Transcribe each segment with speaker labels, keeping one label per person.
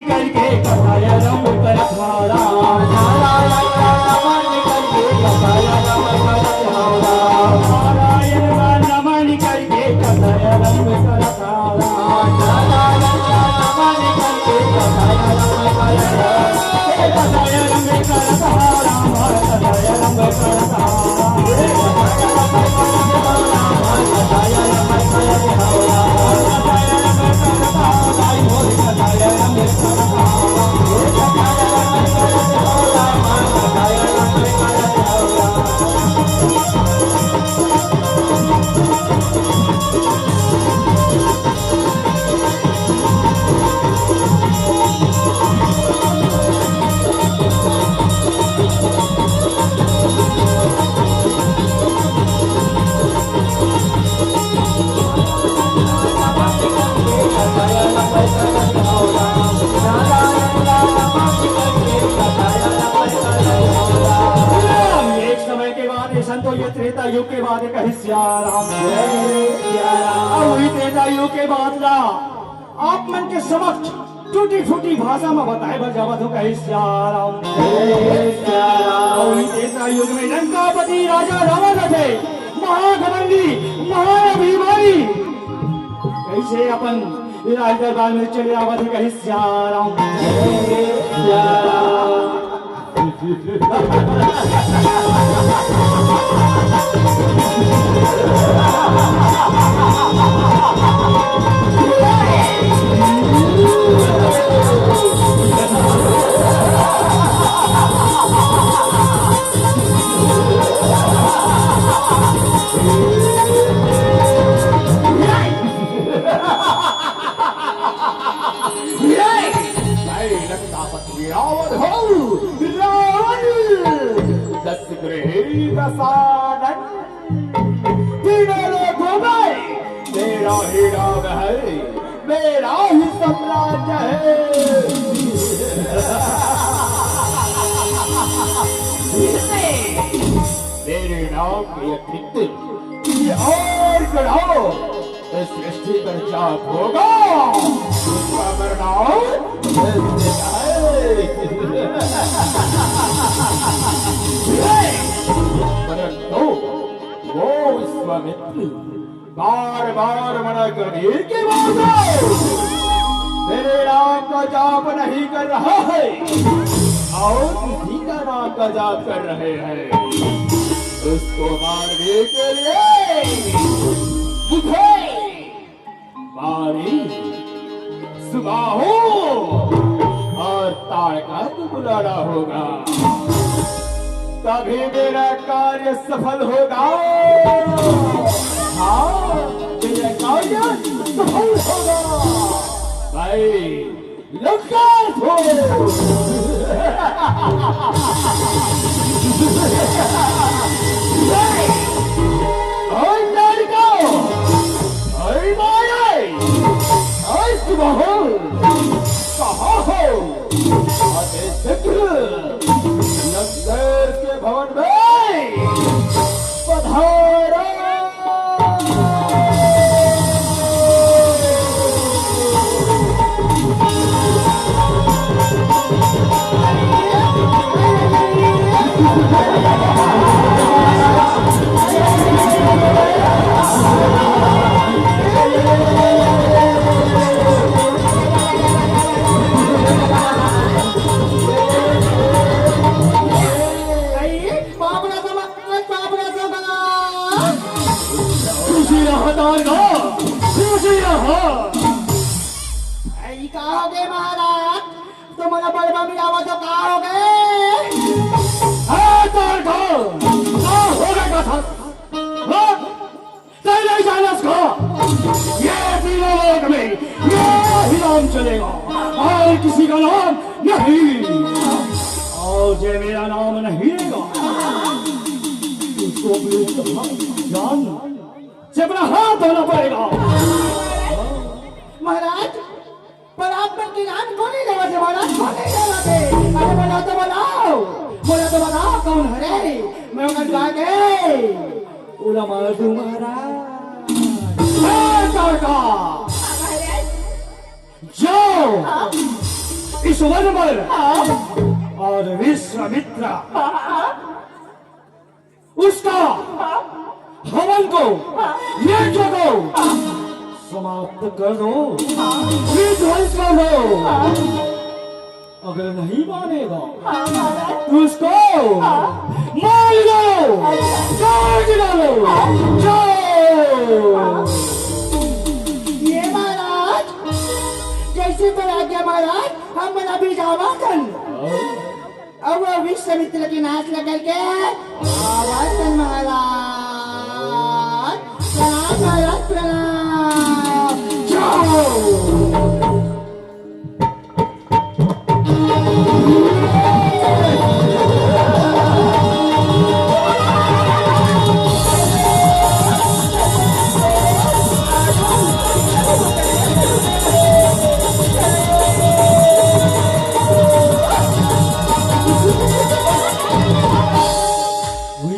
Speaker 1: करके कथाया रंग कर खारा नारायण नमन करके कथाया रंग कर खारा नारायण नमन करके कथाया रंग कर खारा नारायण नमन करके कथाया रंग कर खारा कथाया रंग कर खारा कथाया रंग कर खारा कथाया रंग कर त्रेता युग के बाद एक सियाराम त्रेता युग के बाद ना आप मन के समक्ष टूटी फूटी भाषा में बताए बजावत हो कही सियाराम त्रेता युग में लंकापति राजा रावण थे महाघमंडी महाअभिमानी कैसे अपन राज दरबार में चले आवत है कही सियाराम मेरा ही राग है मेरा ही साम्राज्य है मेरे नाम के अतिरिक्त और गढ़ाओ इस सृष्टि पर जाप होगा उसका नाम परंतु वो विश्वामित्र बार बार मना करने के बाद मेरे नाम का जाप नहीं कर रहा है और किसी का नाम का जाप कर रहे हैं उसको मारने के लिए मुझे मारी सुबाहो और ताड़का को बुलाना होगा तभी मेरा कार्य सफल होगा हाँ मेरा कार्य सफल होगा भाई लंका के भवन में पधारो
Speaker 2: कहोगे महाराज तुम्हारा बड़बा मिलावा तो कहोगे
Speaker 1: ये तीनों लोग में ये ही नाम चलेगा और किसी का नाम नहीं और जो मेरा नाम नहीं लेगा उसको जान से अपना हाथ धोना पड़ेगा
Speaker 2: महाराज पर आप मन की नाम कौन नहीं लेवा थे महाराज कौन नहीं लेवा थे अरे बताओ कौन है मैं उनका जाके पूरा मार दूं महाराज
Speaker 1: जाओ
Speaker 2: विश्ववर और विश्वामित्र उसका हवन को यज्ञ को समाप्त कर दो, विध्वंस कर दो। अगर नहीं मानेगा तो उसको मार दो, काट डालो। जाओ।
Speaker 3: ये महाराज कैसे बना गया महाराज, हम बना भी जावा कल अब वो विश्वामित्र की नाच लगा के आवाज कर महाराज, प्रणाम महाराज प्रणाम।
Speaker 2: जाओ।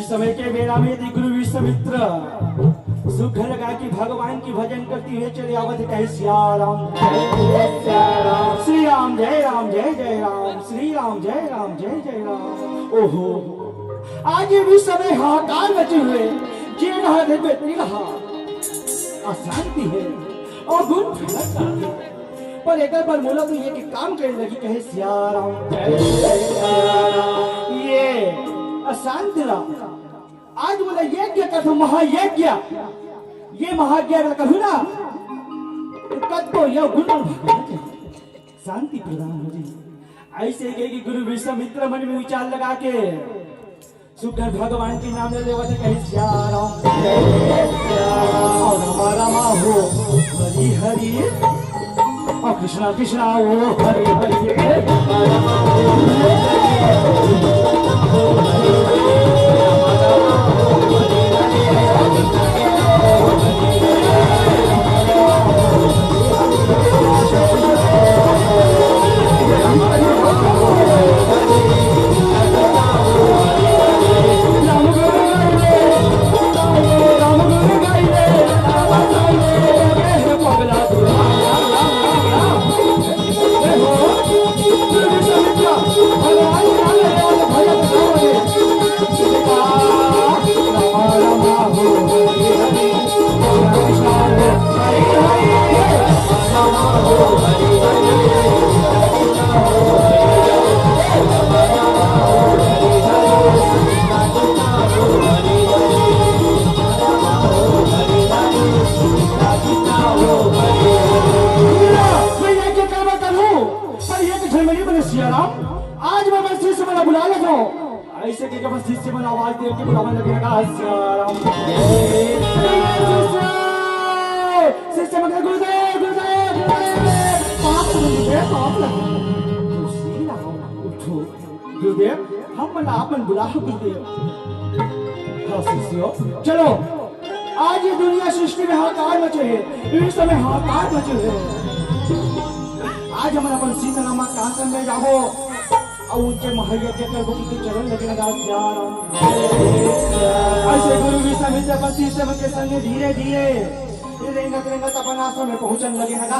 Speaker 2: समय के बेरा में यदि गुरु विश्वामित्र सुख लगा कि भगवान की भजन करती हुए चले आवत कहे सिया राम श्री राम जय राम जय जय राम श्री राम जय राम जय जय राम। ओहो आज ये भी समय हाहाकार मचे हुए जी रहा रहा अशांति है और गुण पर एक बार बोला तो ये कि काम करने लगी कहे सिया राम ये अशांति रहा। आज बोला यज्ञ कर दो, महायज्ञ। ये महायज्ञ अगर करूँ ना तो कद को यह गुण शांति प्रदान हो जाए। ऐसे कि गुरु विश्वामित्र मन में विचार लगा के सुखर भगवान के नाम ले लेवा तो कहे सिया राम और हमारा माँ हो हरि हरि और कृष्णा कृष्णा हो हरि आज मैं बस शिष्य बना बुला लेता हूँ। ऐसे कि बस शिष्य बना आवाज दे के बुलाने लगेगा शिष्य बना गुरुदेव गुरुदेव उठो गुरुदेव हम बना अपन बुला गुरुदेव। हाँ शिष्यों चलो आज ये दुनिया सृष्टि में हाहाकार मचे है, इस समय हाहाकार मचे है। आज हमारा अपन सीता नामा कहाँ में जाओ और उनके महायज्ञ कर उनके चरण लगे लगा ऐसे गुरु विश्वामित्र पति से के संग धीरे धीरे रेंगत अपन आश्रम में पहुंचने लगे लगा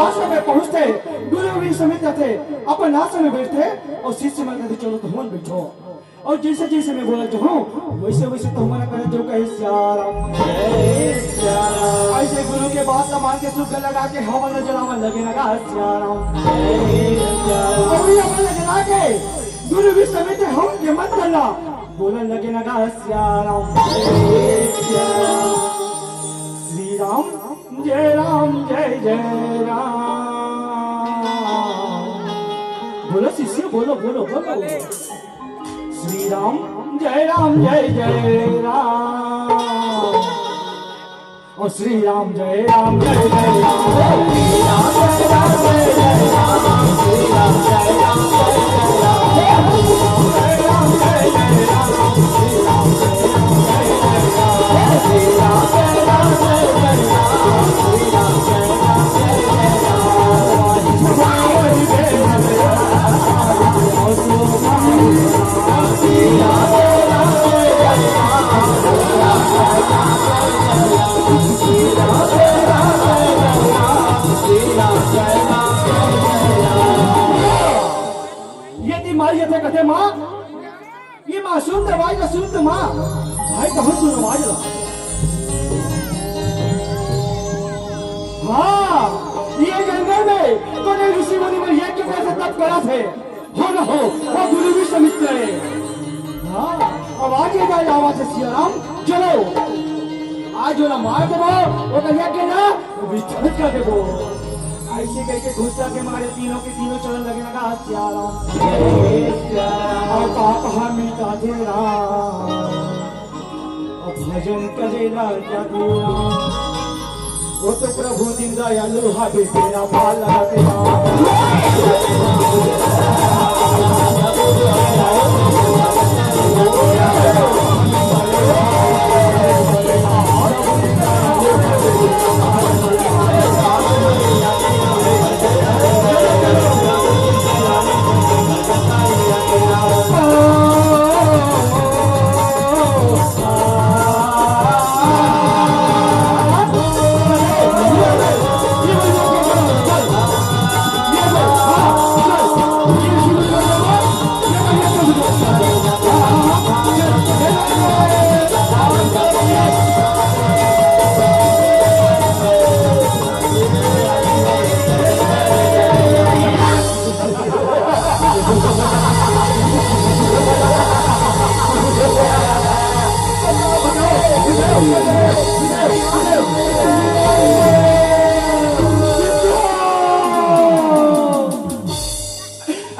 Speaker 2: आश्रम में पहुंचते गुरु विश्वामित्र थे अपन आश्रम में बैठते और शिष्य मन कहते चलो तुम बैठो और जैसे जैसे मैं बोला हूँ वैसे वैसे तो हमारा करे जो कहे ऐसे गुरु के बाद मान के सुख लगा के हवन जलावन लगे लगा जला के गुरु विश्वामित्र हम के मत करना बोलने लगे लगा श्री राम जय जय राम। बोलो शिष्य बोलो बोलो बोलो श्री राम जय जय राम और श्री राम जय राम जय जय राम श्री राम जय राम जय जय राम श्री राम जय राम जय जय राम जय राम जय जय राम श्री राम जय राम जय जय राम श्री राम जय राम जय जय राम श्री राम जय राम जय जय राम कहाँ सुनो माजरा? हाँ, ये जंगल में कोने ऋषि मुनि में यज्ञ के कैसे तप करा थे, हो न हो वो गुरु विश्वामित्र है। हाँ, अब आज ये बात आवाज से सिया राम चलो आज जो ना मार दो वो कर यज्ञ ना वो विच्छेद कर दे वो। ऐसे कह के गुस्सा के मारे तीनों के तीनों चलन लगे लगा सिया राम और पाप मिटा दे राम और भजन करेला क्या देना वो तो प्रभु दिन दयालु हाबे तेरा पाला तेरा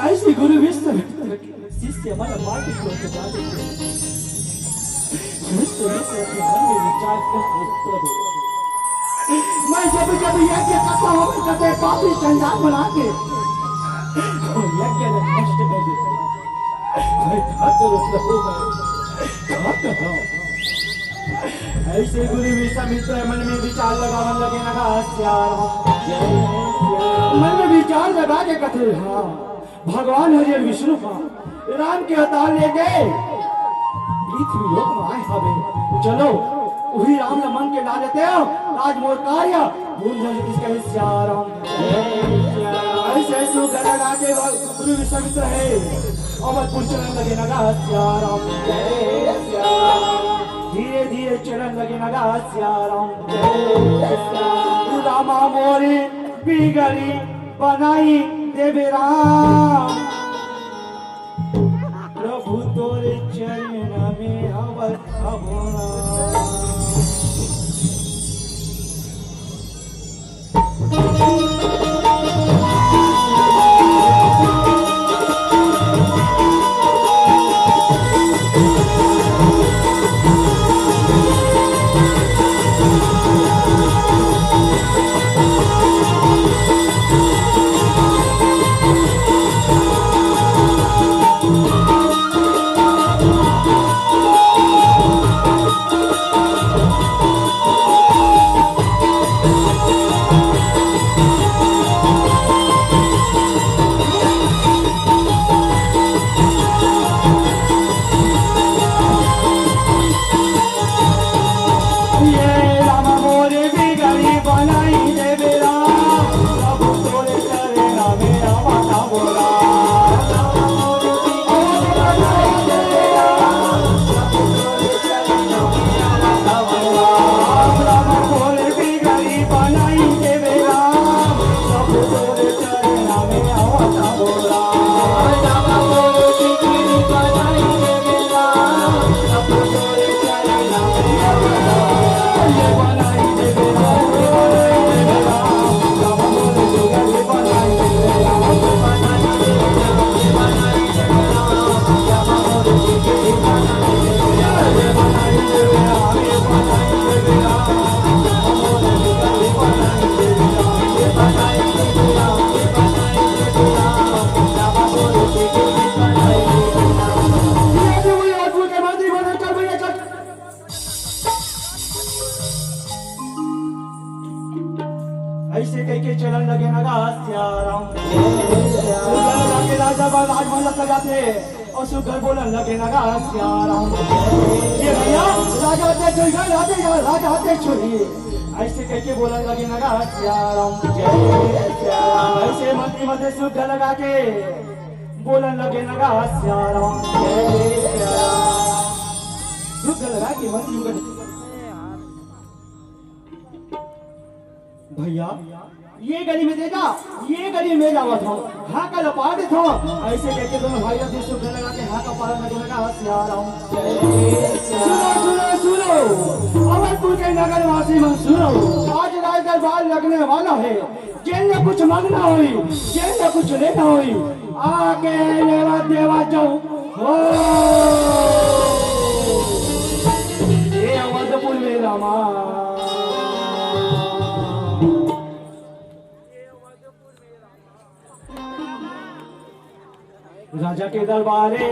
Speaker 2: ऐसे गुरु विश्वामित्र शिष्य हमारा माटी को जाते थे। अपने मन में विचार करते प्रभु मैं जब यज्ञ करता हूँ करते पापी संसार बना के यज्ञ में नष्ट कर देते मैं प्रभु ऐसे गुरु विश्वामित्र मन में विचार लगावन लगे लगा मन में विचार लगा के कथे हाँ भगवान हरि विष्णु का राम के अवतार ले गए पृथ्वी लोक में आए हवे चलो वही राम मन के ला लेते हो आज मोर कार्य भूल जाए किसके श्याम ऐसे सुगर लगा के गुरु विश्वामित्र है अवधपुर चलन लगे लगा श्याम धीरे धीरे चलन लगे लगा श्याम रामा मोरी बिगड़ी बनाई देवे राम प्रभु तोरे चरण में अवत ऐसे कह के चलन लगे लगा श्याम राजा राज महल लगाते और सुगर बोलन लगे लगा श्याम ये भैया राजा अध्यक्ष छोड़िए ऐसे कह के बोलन लगे लगा श्याम ऐसे मंत्री मध्य सुगर लगा के बोलन लगे लगा श्याम सुगल लगा के मंत्री को भैया ये गली में देखा, ये गली में जावा था, हाँ का लपा दे था, ऐसे कहके दोनों भाई अपने सुगल लगा के हाँ का पार लगा हसियाराम। सुनो सुनो सुनो अवधपुर के नगर वासी मन सुनो, आज राज दरबार लगने वाला है, जेल में कुछ मांगना हुई, जेल में कुछ लेना हुई, आके लेवा देवा जाओ हो। ये अवधपुर में रामा राजा के दरबारे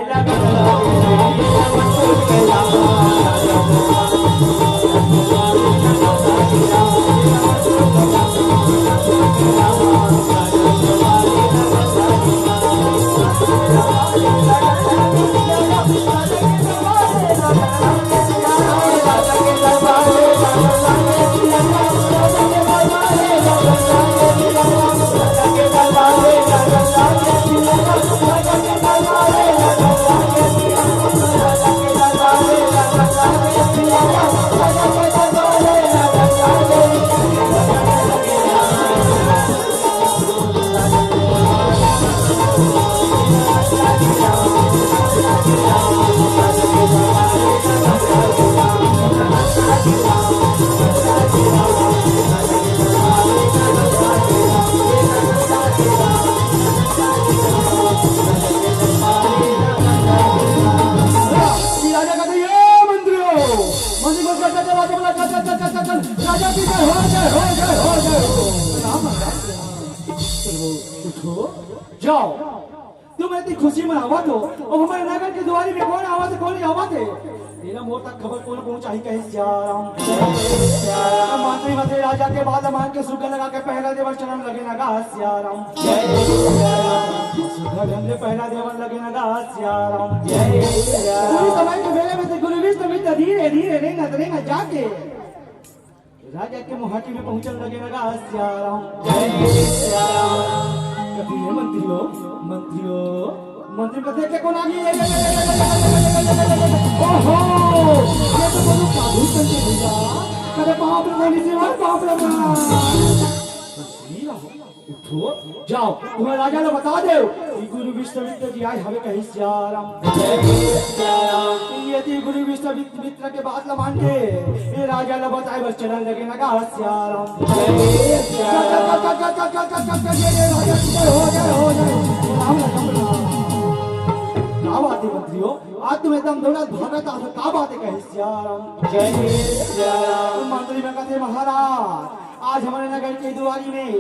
Speaker 2: जाओ। तुम इतनी खुशी में आवा तो अब हमारे नगर के द्वारी में कौन आवा थे, कौन नहीं आवा थे? तेरा मोर तक खबर कौन पहुंचाई कहे सियाराम। मंत्री मंत्री राजा के बाद मान के सुगल लगा के पहला देवर चरण लगे लगा सियाराम। सुगल हमने पहला देवर लगे लगा सियाराम। पूरी समय के बेले में गुरु विष्णु मित्र धीरे धीरे रेंगा जाके राजा के मुहाटी में पहुंचने लगे लगा सियाराम। मंत्रियों मंत्रियों मंत्री को देख के कौन आ गई? ओहो ये तो बोलो काबू करके भैया, अरे बाप रे बोली से मार बाप रे उठो जाओ, तुम्हें राजा ने बता दे कि गुरु विश्वामित्र जी आए हमें कहीं सियाराम। यदि गुरु विश्वामित्र के बात मान के ये राजा ने बताए बस चलन लगे लगा सियाराम। क्या बात है मंत्रियों, आज तुम एकदम दौलत भागत आ क्या बात है कहे सियाराम। जय सियाराम। मंत्री में कहते महाराज आज हमारे नगर के द्वारी में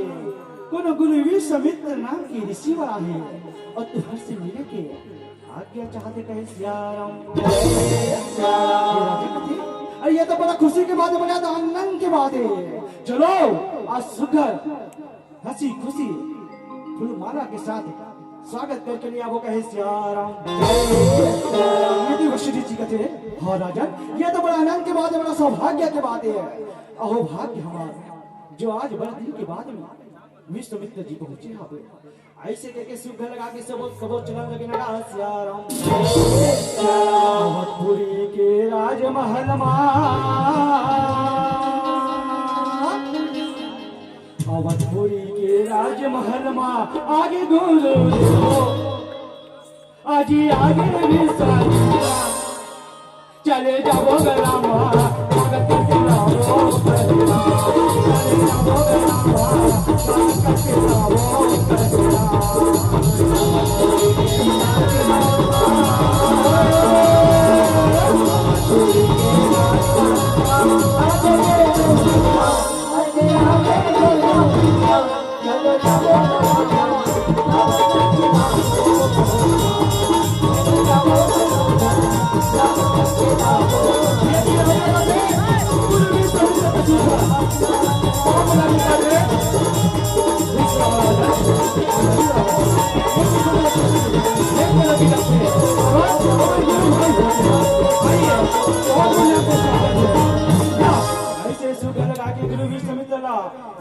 Speaker 2: कोनो गुरु विश्वामित्र नाम की ऋषि वाला है और तुम्हारे से मिले के आज्ञा चाहते कहे सियाराम। अरे ये तो बड़ा खुशी की बात है, बड़ा तो आनंद की बात है। चलो आज सुखर हंसी खुशी फूलमाला के साथ स्वागत करके लिए वो कहे सियाराम। यदि वशिष्ठ जी कहते हाँ राजन ये तो बड़ा आनंद की बात है, बड़ा सौभाग्य की बात है। अहो भाग्य हमारा जो आज बड़े दिन के बाद में विश्वामित्र जी पहुंचे यहाँ पे, ऐसे करके सुख लगा के सब कबो चलन लगे लगा सियाराम। अवधपुरी के राजमहल अवधपुरी के राजमहल आगे गुरु आजी आगे चले जाओ गलामा स्वागत करके लाओ चले जाओ गलामा स्वागत करके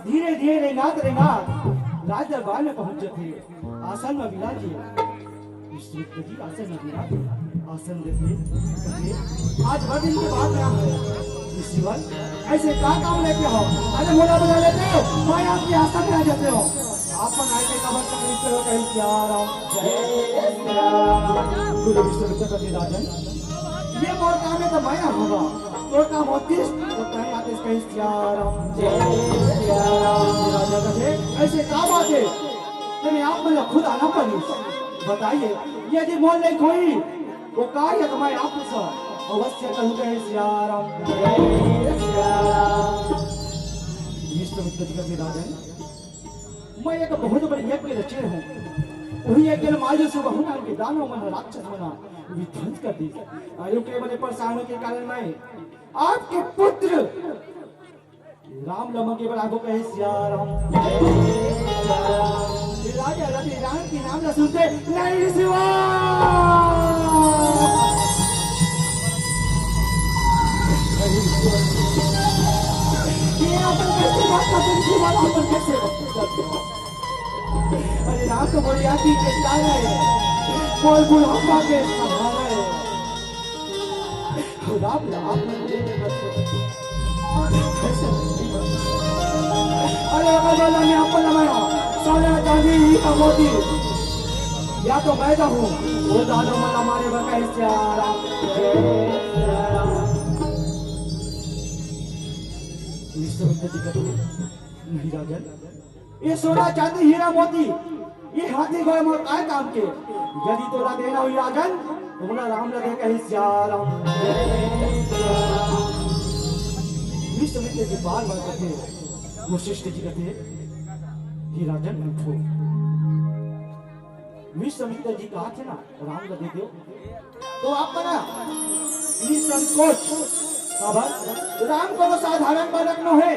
Speaker 2: धीरे धीरे रेंगात राज दरबार में पहुंचे थे। आसन में विराजे विश्वामित्र जी आसन में विराजे। आसन देखिए, आज बड़े दिन के बाद आया है ऋषिवर, ऐसे क्या काम लेके हो? अरे मोड़ा बजा लेते हो, मैं आपके आसन में आ जाते हो। आपन आए के कबर का इस तरह कहीं क्या रहा जय श्री राम। गुरु विष्णु जी राजन, ये मोर काम है तो मैं ना होगा, तो काम होतीस तो कहीं आते कहीं क्या रहा जय श्री राम। राजा कहे ऐसे क्या बात है, तुम्हें आप मुझे खुद आना पड़ी, बताइए यदि मोल नहीं खोई वो कार्य तो मैं आपसे अवश्य कहूँगा श्री राम जय श्री राम। विष्णु जी राजन, मैं एक बहुत बड़ी यज्ञ रचे हूँ, वही यज्ञ मार्ग से बहुना के दानव मन राक्षस मना विध्वंस कर दी। आयु के बड़े परेशानी के कारण मैं आपके पुत्र राम लम्हा के बराबर कहे सिया राम राजा रवि राम की नाम न सुनते नहीं सिवा। ये अपन कैसे बात करते हैं, बात अपन कैसे करते हैं? अरे राम तो बड़ी आती के तारे बोल बोल हम के सहारे राम राम ने अरे अगर मैं अपन लगाया सोने चांदी ही का मोती, या तो मैं जाऊं वो दानो मन हमारे बकाई से आराम नहीं राजन, ये सोना चांदी हीरा मोती ये हाथी गए मोर काय काम के, यदि तोरा देना हुई राजन तो बोला राम लगे कहीं श्याम विश्वमित्र की बार बार कहते वशिष्ठ जी कहते कि राजन उठो। विश्वमित्र जी कहा थे ना राम लगे दो, तो आप बना निसंकोच खबर राम को वो साधारण बालक न है,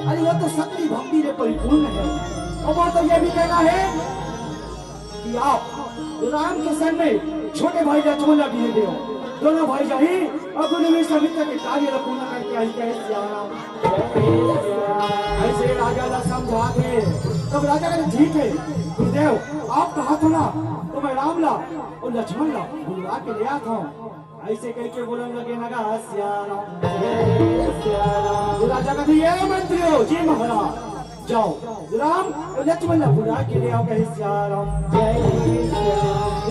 Speaker 2: अरे वो तो शक्ति भक्ति में परिपूर्ण है। और वो तो ये भी कहना है कि आप राम के संग में छोटे भाई लक्ष्मण भी दे दो, दोनों भाई जाही और गुरु विश्वामित्र के कार्य पूर्ण करके आई कहे ऐसे राजा का समझा थे। तब राजा का ठीक है गुरुदेव आप कहा था ना तो मैं राम ला और लक्ष्मण ला बुलवा के ले आता हूँ, ऐसे कह के बोलने लगे नगा श्याम राजा का ये मंत्री हो जी महाराज जाओ राम और लक्ष्मण बुला के ले आओ कहे श्याम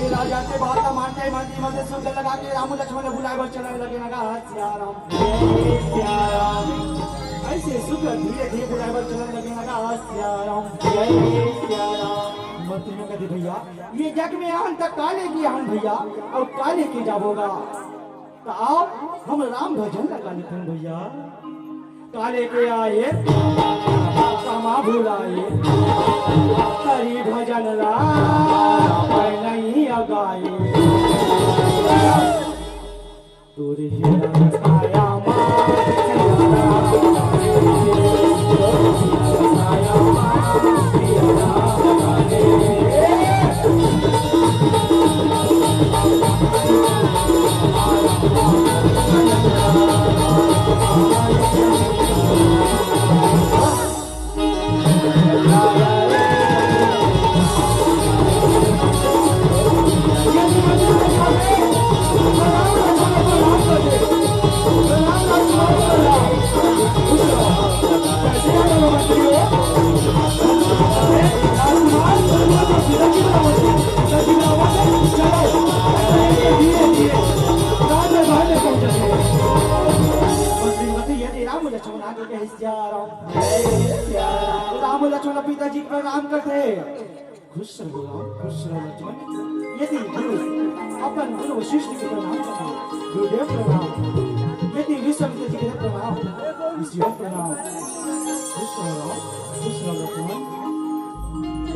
Speaker 2: ये राजा के बात का मानते मानते मध्य सुंदर लगा के राम लक्ष्मण बुलाए पर चलने लगे नगा श्याम ऐसे सुंदर धीरे धीरे बुलाए पर चलने लगे नगा श्याम। मंत्री ने कहा भैया ये जग में आन तक काले की आन भैया और काले की जाबोगा, तो आओ हम राम भजन लगा लेते हैं भैया। काले के आए कमा भुलाए हरि भजन ला नहीं अगाए तोरे आया राम लक्ष्मण पिताजी प्रणाम करते खुश रहो लक्ष्मण। यदि गुरु अपन गुरु वशिष्ठ के प्रणाम करते गुरुदेव प्रणाम, यदि विश्वामित्र जी के प्रणाम ईश्वर प्रणाम। खुश रहो लक्ष्मण।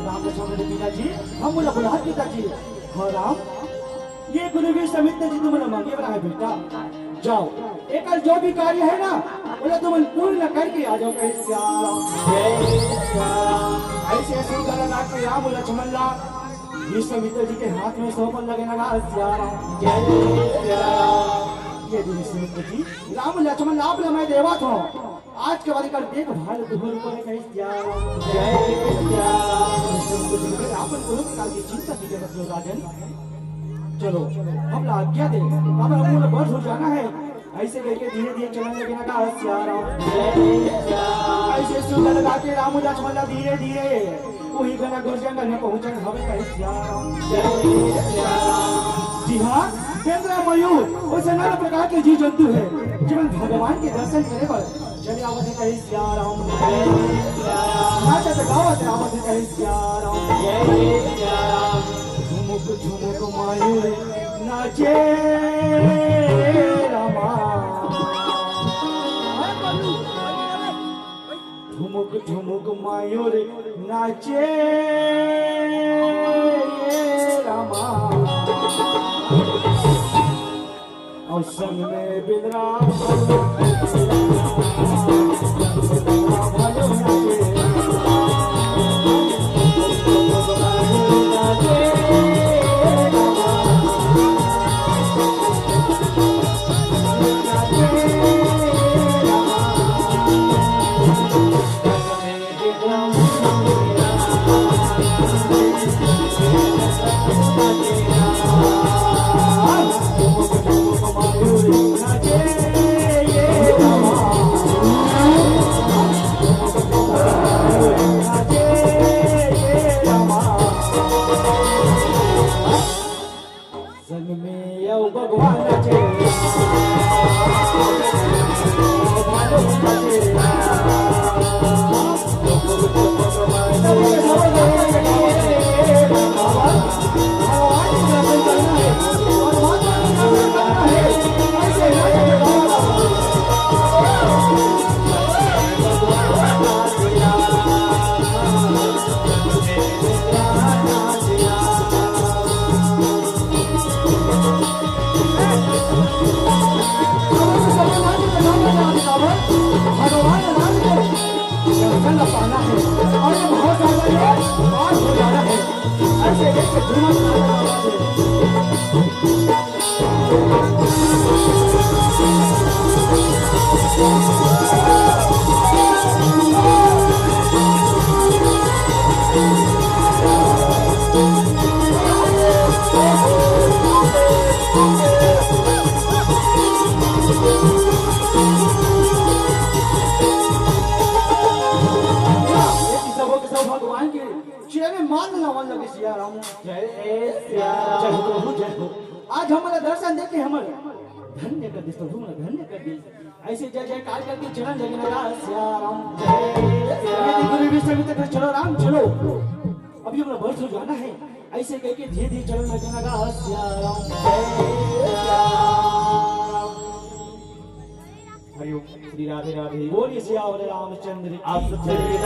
Speaker 2: राम लक्ष्मण पिताजी हम बोला बोला पिताजी हाँ राम ये गुरु विश्वामित्र जी तुम्हारा मांगे बना है बेटा, जाओ एक जो भी कार्य है ना बोला तुम पूर्ण करके आ जाओ कहे ऐसे ऐसे लगा के राम लक्ष्मण ला विश्वामित्र जी के हाथ में सौंपन लगे लगा ये विश्वामित्र जी राम लक्ष्मण आप मैं देवा था आज के बाद कल देखभाल अपन गुरु काल की चिंता की जरूरत राजन। चलो हम आज्ञा दे हमारा मूल बस हो जाना है ऐसे करके धीरे धीरे चलने लगे ना का सियाराम ऐसे सुन लगा के राम लक्ष्मण धीरे धीरे वही घना घुस जंगल में पहुंचन हमें कहे सियाराम जी हाँ केंद्र मयूर उस नाना प्रकार के जीव जंतु है जीवन भगवान के दर्शन करे पर चले आवत है कहे सियाराम नाचत गावत आवत है कहे सियाराम झुमुक झुमुक मयूर नाचे रामा झुमुक झुमुक मयूर नाचे रामा और संग में बिदरा आज हमारा दर्शन देखे हमारे धन्य कर दिस धन्य कर दिस ऐसे जय जयकार करके चरण जगना सियाराम जय गुरु विश्वामित्र चलो राम चलो अभी हमारा बस हो जाना है ऐसे कह के धीरे धीरे चरण जगना सियाराम हरिओम श्री राधे राधे बोलिए सियावर रामचंद्र
Speaker 1: आप सब चलिए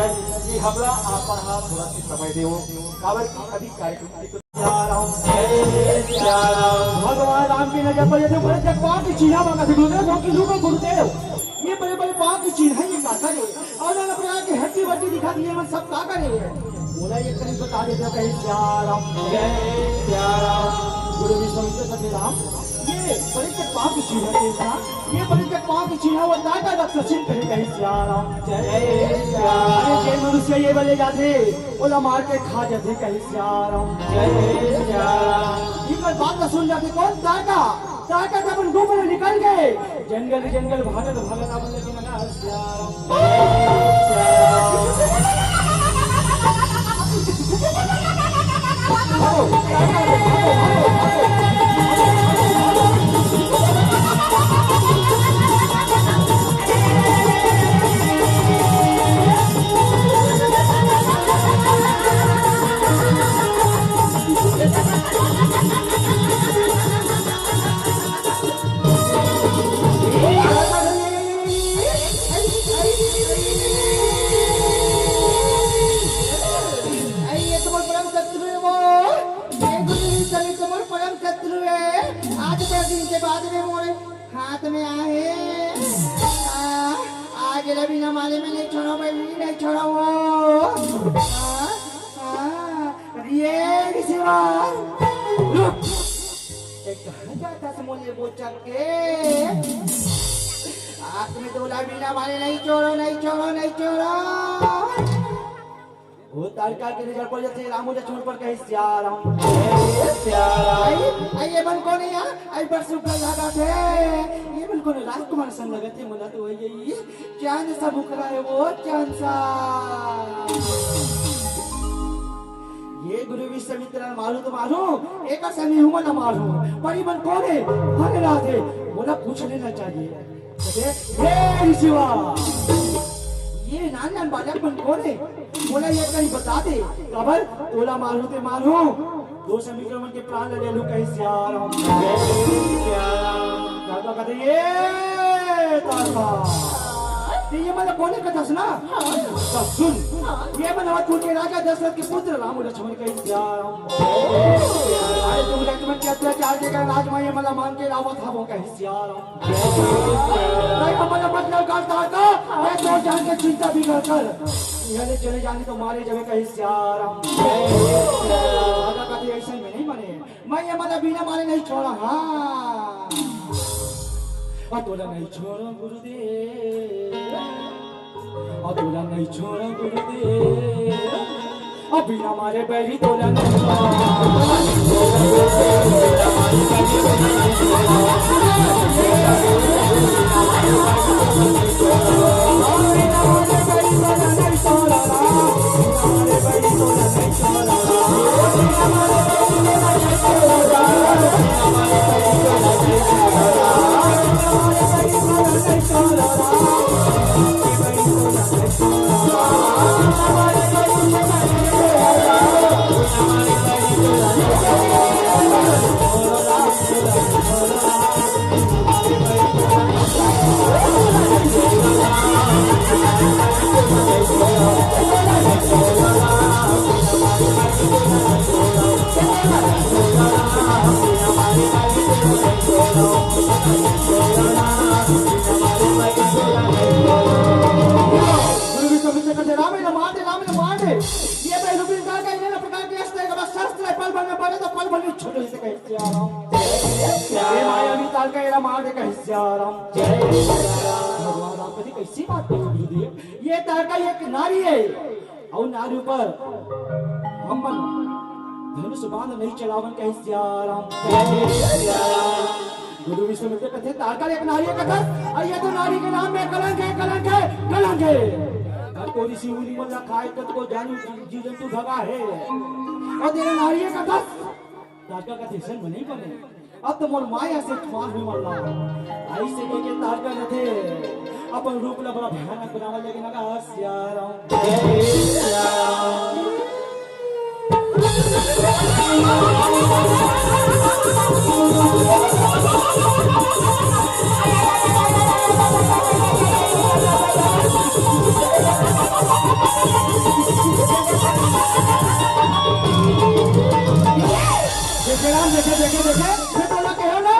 Speaker 1: कि हमरा आपन हाथ थोड़ा सी समय देओ काबर की अधिक कार्यक्रम
Speaker 2: भगवान राम की नजर पर ये बड़े पाप की चिन्ह मांगा थे गुरुदेव की रूप गुरुदेव ये बड़े बड़े पाप की चिन्ह है ये का करे और ना प्रकार की हड्डी बड्डी दिखा दिए हम सब का करे बोला ये कहीं बता देते कहीं सियाराम जय सियाराम गुरु विश्वामित्र सत्यराम ये बड़े के पाप की चिन्ह है इसका ये बड़े के पाप की चिन्ह वो दादा डॉक्टर सिंह कहीं सियाराम जय सियाराम जय मनुष्य ये बोले जाते ओला मार के खा जाते कहीं सियाराम जय सियाराम ये बात तो सुन जाते कौन दादा दादा जब अपन गोबर निकल गए जंगल जंगल भागत भागत अपन लेकिन ना हाथ में आहे आज रवि न माले में नहीं छोड़ो मैं नहीं छोड़ो ये सिवा एक जाता समोले बोचक के आँख में तो रवि न माले नहीं छोड़ो नहीं छोड़ो नहीं छोड़ो तारका के रिजल्ट पर जाते रामू जा छोड़ पर कहे सिया राम
Speaker 3: आई ये बन कौन है यार आई पर सुपर लगा थे
Speaker 2: ये बिल्कुल राजकुमार संग लगे थे मुला तो वही ये
Speaker 3: चांद सा मुखरा है वो चांद सा
Speaker 2: ये गुरु विश्वामित्र मारू तो मारू एक समय हूँ ना मारू पर ये बन कौन है हरे राधे मुला पूछ लेना चाहिए कहते हे ऋषिवा ये नान बालक बन कौन है बोला ये कहीं बता दे खबर तोला मारू ते मारू दो समीकरण के प्राण ले लू कहीं सियार हम दादा कहते ये तारका ये मतलब कौन है कथा सुना तो सुन ये मनवा तू के राजा दशरथ के पुत्र राम लक्ष्मण कहीं सियार हम अरे तुम लक्ष्मण के अत्याचार के कारण आज मैं ये मतलब मान के रावत हम कहीं सियार हम नहीं मतलब मतलब करता का मैं तो जान के चिंता भी कर यहाँ चले जाने तो मारे जब कहीं सियार हम दादा कहते ऐसा में नहीं मने मैं ये मतलब बिना मारे नहीं छोड़ा हाँ अतोला नहीं छोड़ा गुरुदेव अतोला नहीं छोड़ा गुरुदेव अब बिना मारे बैरी तोला नहीं कैसी बात गुरुदेव ये तारका एक नारी है और नारी पर हम धनुष बांध नहीं चलावन कहीं सियाराम गुरु विश्वामित्र कहते तारका एक नारी है कथा और ये तो नारी के नाम में कलंक है कलंक है कलंक है घर को ऋषि मुनि मन रखा है को जानू जीव जंतु भगा है और तेरे नारी है कथा तारका का टेंशन में नहीं बने अब तो मोर माया से ख्वार हुई मल्ला आई से के तारका न थे अपन रूप ला बड़ा भयानक बनावा लेकिन लगा सियाराम देखे तो ना कहो ना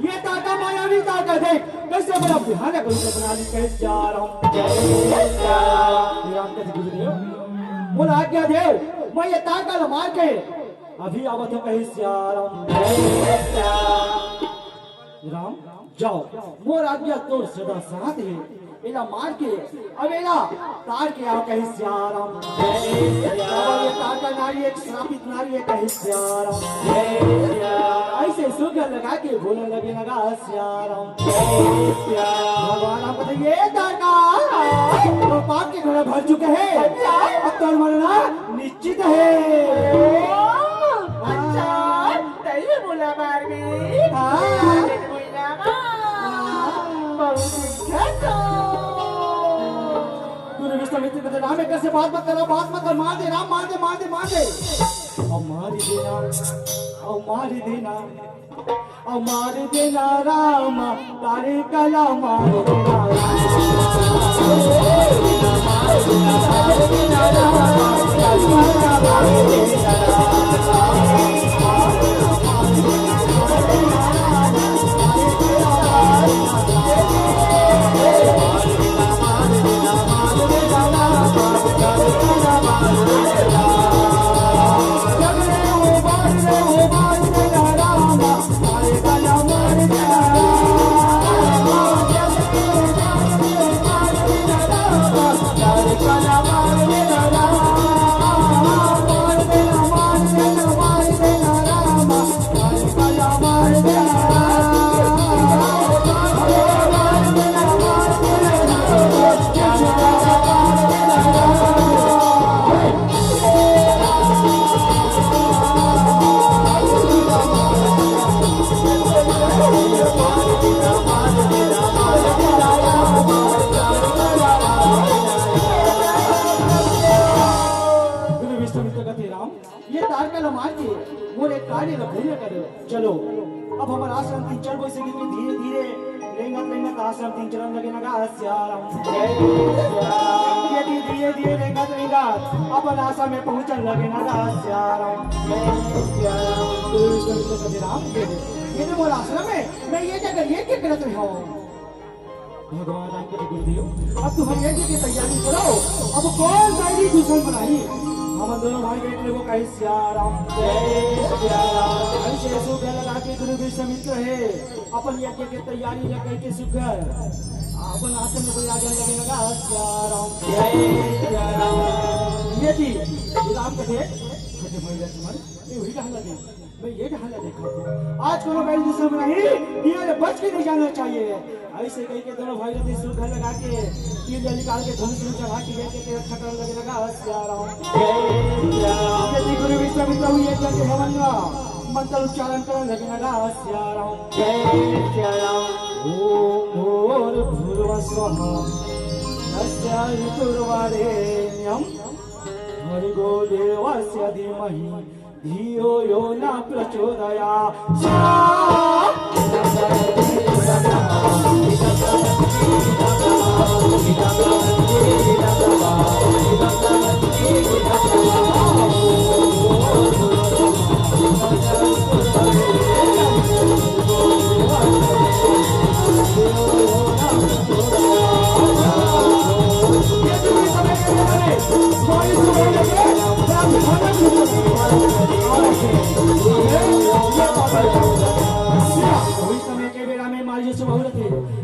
Speaker 2: ये ताका मायावी ताका देख कैसे बड़ा भयानक रूप बना ली कैसे जा रहा हूँ राम कैसे गुरुदेव बोला आज्ञा देव मैं ये ताका मार के अभी आवत हूँ कहीं से आ रहा हूँ राम जाओ मोर आज्ञा तो सदा साथ है इला मार के अब इला तार के आओ कहीं से आ रहा हूँ ये तार का नारी एक श्रापित नारी है कहीं से आ रहा हूँ ऐसे सुगर लगा के बोलने लगे लगा से आ रहा हूँ भगवान आपको तो ये तार का तो पाप के घोड़े भर चुके हैं अब तो मरना निश्चित है
Speaker 3: अच्छा तैयार बोला मार भी हाँ
Speaker 2: विश्वामित्र कहते राम कैसे बात मत करो बात मत कर मार दे राम मार दे मार दे मार दे और मार देना और मार देना और मार देना राम तारे कला मार देना लो मान के मोरे कार्य न भूल करो। चलो अब हमारा आश्रम तीन चल से गिर धीरे धीरे रेंगत आश्रम तीन चलन लगे नगा श्याम धीरे धीरे धीरे रेंगत अपन आश्रम में पहुंचन लगे नगा श्याम ये तो मोरा आश्रम है। मैं ये जगह ये क्या करत रहा हूँ भगवान राम के गुरुदेव। अब तुम ये की तैयारी करो। अब कौन साइडी दुश्मन बनाई हम दोनों भाई बेटे वो कहीं सियाराम ऐसे सुख लगा के गुरु विश्वामित्र है अपन यज्ञ की तैयारी लगे के सुख अपन आसन में कोई आगे लगे लगा सियाराम ये थी राम कथे छोटे भाई लक्ष्मण ये वही कहां लगे मैं ये कहां देखा आज कोनो बैल दुश्मन नहीं ये बच के नहीं जाना चाहिए। ऐसे कहीं के दोनों भाई रहते सुख लगा के तीर निकाल के धनुष में चढ़ा के लेके छकड़ लगे लगा सियाराम यदि गुरु विश्वामित्र हुई है कि हवन मंत्र उच्चारण करने लगे लगा सियाराम ओम भूर्भुवस्वः तस्य ऋतुर्वरेण्यं भर्गो देवस्य धीमहि धियो यो न प्रचोदयात्।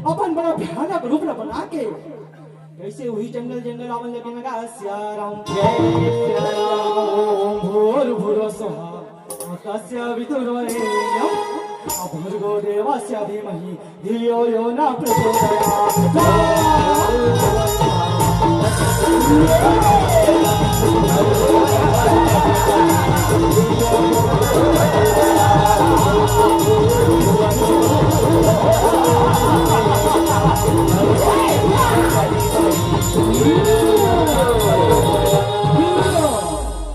Speaker 2: अपन बड़ा भयानक रूप बना के कैसे वही जंगल जंगल आवन लगे लगा सियाराम भूर्भुवस्वः तस्य वितुर्वरेण्यं भर्गो देवस्य धीमहि धियो यो न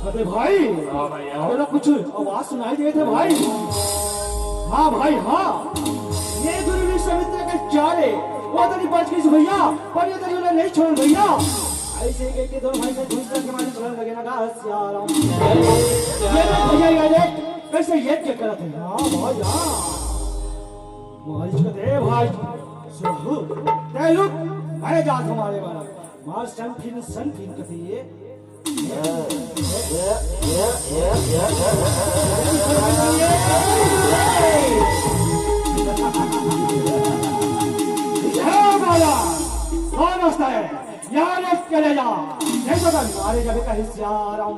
Speaker 2: अरे भाई मेरा कुछ आवाज सुनाई दे थे भाई। हाँ भाई हाँ ये गुरु विश्वामित्र के चारे वो तो नहीं बच गई भैया पर ये तो नहीं छोड़ भैया। ऐसे के दोनों भाई से दूसरे के माने चलने लगे ना सियाराम ये भैया ये कैसे यज्ञ करत है। हाँ भाई हाँ महाराज कहते भाई सुनो ते रुक मैं जा हमारे वाला मार संफिन कहते ये कौन होता है यहाँ चले जा नहीं तो मारे जब कहीं सियाराम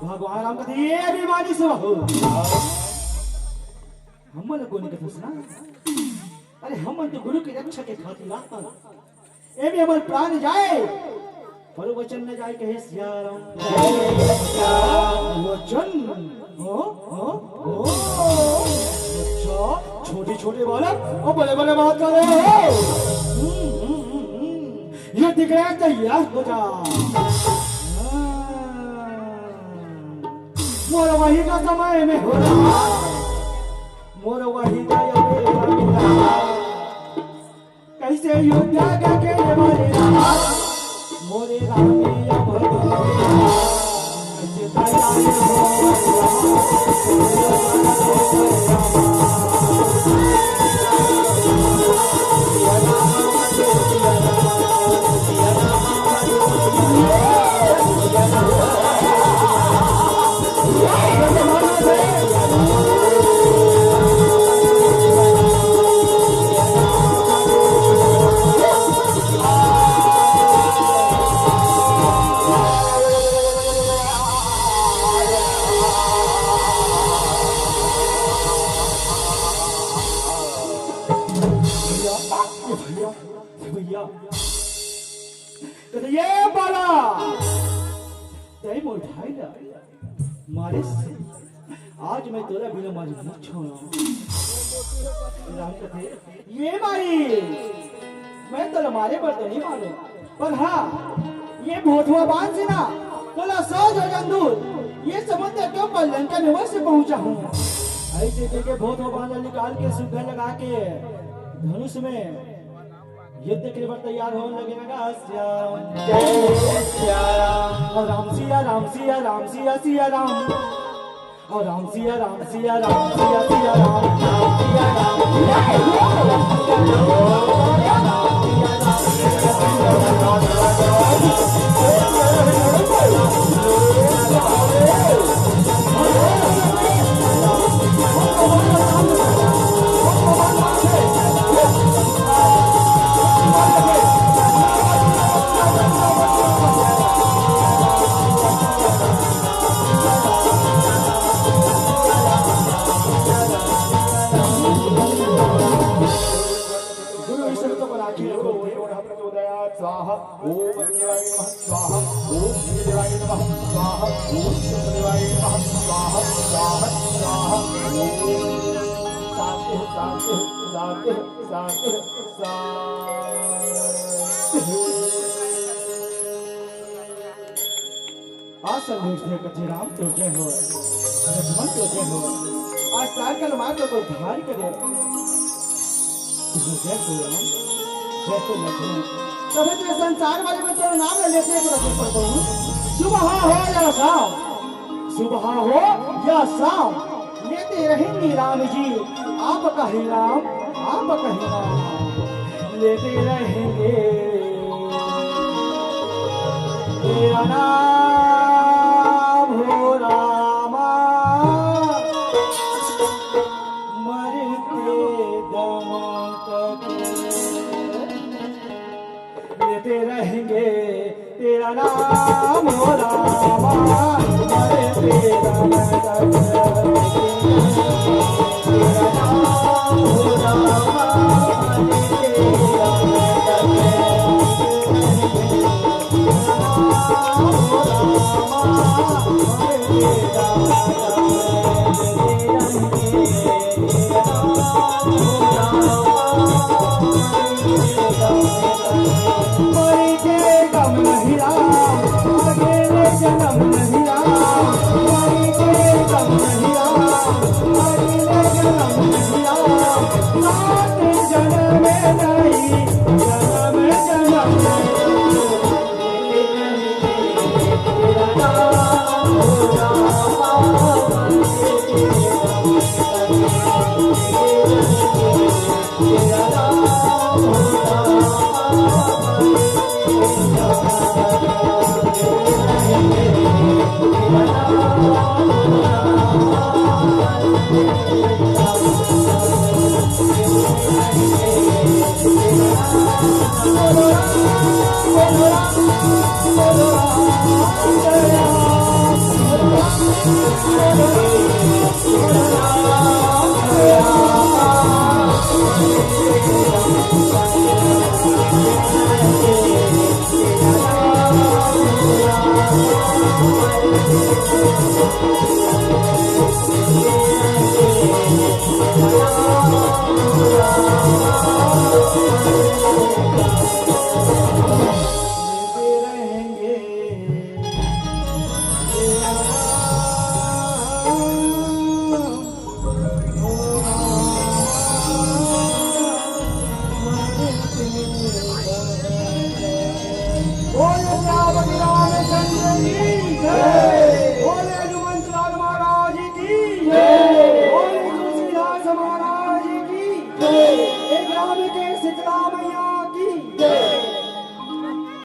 Speaker 2: भगवान राम कहते ये बीमारी से हो हम लोगों ने कहा सुना अरे हम तो गुरु की रक्षा के खातिर आता ए भी हमारे प्राण जाए पर वचन न जाए कहे सियाराम वचन हो अच्छा छोटे छोटे बालक और बड़े बड़े बात कर रहे हो ये दिख रहा है तैयार हो जा मोर वही का समय में हो रहा मोर वही का कैसे युद्ध के मारे मोरे रामिया कैसे तैयार ये बाला तेरे मोर भाई ना मारे से आज मैं तोरा बिना मारी नहीं छोड़ा राम कहते ये मारी मैं तोरा मारे पर तो नहीं मारो पर हाँ ये भोथुआ बांध से ना तोला 100 जन दूर ये समुद्र के ऊपर लंका में वैसे पहुंचा हूँ।
Speaker 1: ऐसे देखे भूत बांधा निकाल के सुग्घर लगा के धनुष में युद्ध के लिए तैयार होने लगेगा श्याम। जय सिया राम। और राम सिया राम सिया राम सिया सिया राम। और राम सिया राम सिया राम सिया सिया राम। राम सिया राम गुरु ईश्वर तो बना के रखो। स्वाहा ओम देवाय नमः स्वाहा ओम देवाय नमः स्वाहा ओम देवाय नमः स्वाहा स्वाहा स्वाहा शांति शांति शांति शांति शांति। आसन देखने कथी राम तो जय हो लक्ष्मण तो जय हो।
Speaker 2: आज साइकिल मात्र को
Speaker 1: भारी करे जय हो राम जय हो लक्ष्मण।
Speaker 2: तभी तो संसार वाले में तेरा नाम लेते पड़ता हूँ।
Speaker 1: सुबह हो या शाम सुबह हो या शाम लेते रहेंगे राम जी आपका ही नाम आपका ही नाम लेते रहेंगे तेरा नाम हो रामा मरते दम तक लेते रहेंगे तेरा नाम हो रामा मरते दम तक तेरा नाम हो रामा मरते दम तक